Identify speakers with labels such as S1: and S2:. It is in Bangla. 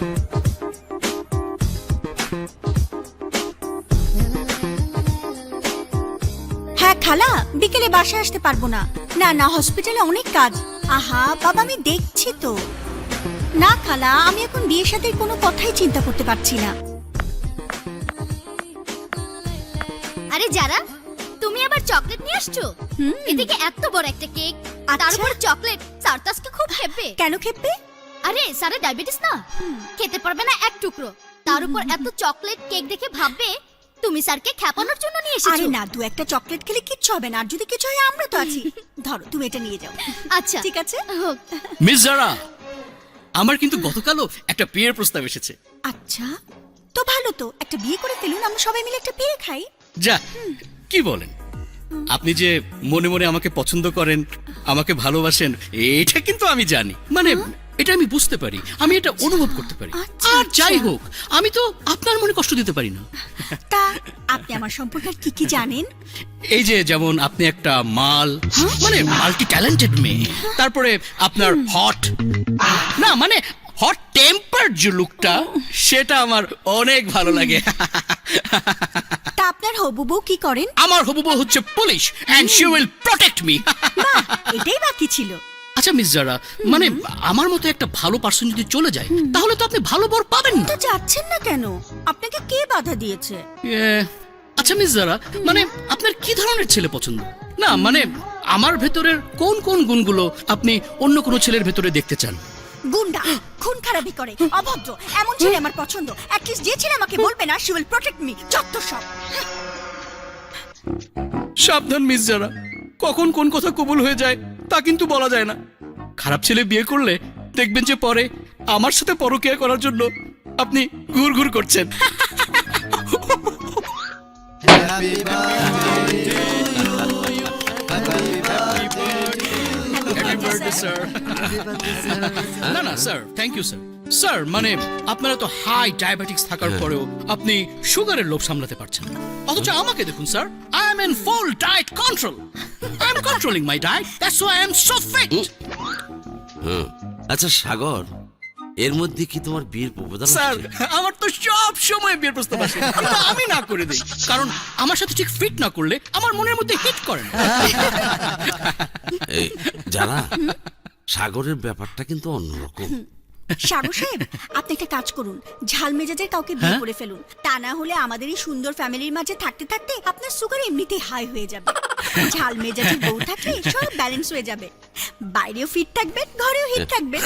S1: হ্যাঁ খালা, বিকেলে বাসায় আসতে পারবো না। না না, হসপিটালে অনেক কাজ। আহা বাবা, আমি দেখছি তো। না খালা, আমি এখন বিয়ের সাথে কোনো কথাই চিন্তা করতে পারছি না।
S2: আরে যারা, তুমি আবার চকলেট নিয়ে আসছো? এদিকে এত বড় একটা কেক, তার উপর চকলেট। স্যার তো আজকে খুব খেপবে।
S1: কেন খেপবে?
S2: আরে স্যারের ডায়াবেটিস না, খেতে পারবে না এক টুকরো। তার উপর এত চকলেট কেক দেখে ভাববে তুমি স্যারকে খেপানোর জন্য নিয়ে এসেছো।
S1: আরে না, দু একটা চকলেট খেলে কিচ্ছু হবে না। আর যদি কিছু হয় আমরা তো আছি। ধরো, তুমি এটা নিয়ে যাও।
S2: আচ্ছা
S1: ঠিক আছে।
S3: মিস জারা, আমার কিন্তু গতকালও একটা বিয়ের প্রস্তাব এসেছে।
S1: আচ্ছা, তো ভালো তো, একটা বিয়ে করে ফেলুন, আমরা সবাই মিলে একটা বিয়ে খাই।
S3: যা, কি বলেন? আপনি যে মনে মনে আমাকে পছন্দ করেন, আমাকে ভালোবাসেন, এটা কিন্তু আমি জানি। মানে এটা আমি বুঝতে পারি, আমি এটা অনুভব করতে পারি।
S1: আচ্ছা,
S3: আর যাই
S1: আচ্ছা।
S3: হোক, আমি তো আপনার মনে কষ্ট দিতে পারি না।
S1: তা আপনি আমার সম্পর্কে আর কি কি জানেন?
S3: এই যে যেমন আপনি একটা মাল, মানে মাল্টি ট্যালেন্টেড মেয়ে। তারপরে আপনার হট, না মানে হট টেম্পার যে লুকটা, সেটা আমার অনেক ভালো লাগে।
S1: তা আপনার হবু বউ কি করেন?
S3: আমার হবু বউ হচ্ছে police, and she will protect me.
S1: বাহ, এটাই বাকি ছিল।
S3: আচ্ছা মিস জারা, মানে আমার মতো একটা ভালো পার্সন যদি চলে যায়, তাহলে তো আপনি ভালো বর পাবেন না।
S1: তো যাচ্ছেন না কেন? আপনাকে কে বাধা দিয়েছে?
S3: আচ্ছা মিস জারা, মানে আপনার কি ধরনের ছেলে পছন্দ? না মানে আমার ভেতরের কোন কোন গুণগুলো আপনি অন্য কোনো ছেলের ভেতরে দেখতে চান?
S1: গুন্ডা, খুন খারাপি করে, অভদ্র, এমন ছেলে আমার পছন্দ। অ্যাটলিস্ট যে ছেলে আমাকে বলবে না শি উইল প্রটেক্ট মি, যত সব।
S3: সাবধান মিস জারা, কখন কোন কথা কবুল হয়ে যায় তা কিন্তু বলা যায় না। খারাপ ছেলে বিয়ে করলে দেখবেন যে পরে আমার সাথে পরকীয়া করার জন্য আপনি ঘুর ঘুর করছেন। না না sir, thank you sir. Sir মানে আপনারা তো হাই ডায়াবেটিক্স থাকার পরেও আপনি সুগারের লোভ সামলাতে পারছেন না, অথচ আমাকে দেখুন sir, I am in full diet control. I am controlling my diet, that's why I am so fit.
S4: আচ্ছা সাগর, এর মধ্যে কি তোমার বিয়ের প্রপোজাল?
S3: স্যার আমার তো সব সময় বিয়ের প্রস্তাব আসে, কিন্তু আমি না করে দেই, কারণ আমার সাথে ঠিক ফিট না করলে আমার মনের মধ্যে হিট করে না।
S4: এই যারা, সাগরের ব্যাপারটা কিন্তু অন্যরকম।
S1: সাগর সাহেব, আপনি একটা কাজ করুন, ঝাল মেজাজের কাউকে বিয়ে করে ফেলুন। তা না হলে আমাদের এই সুন্দর ফ্যামিলির মাঝে থাকতে থাকতে আপনার সুগার এমনিতেই হাই হয়ে যাবে। ঝাল মেজাজের বউ থাকলে সব ব্যালেন্স হয়ে যাবে। বাইরেও ফিট থাকবেন, ঘরেও হিট থাকবেন।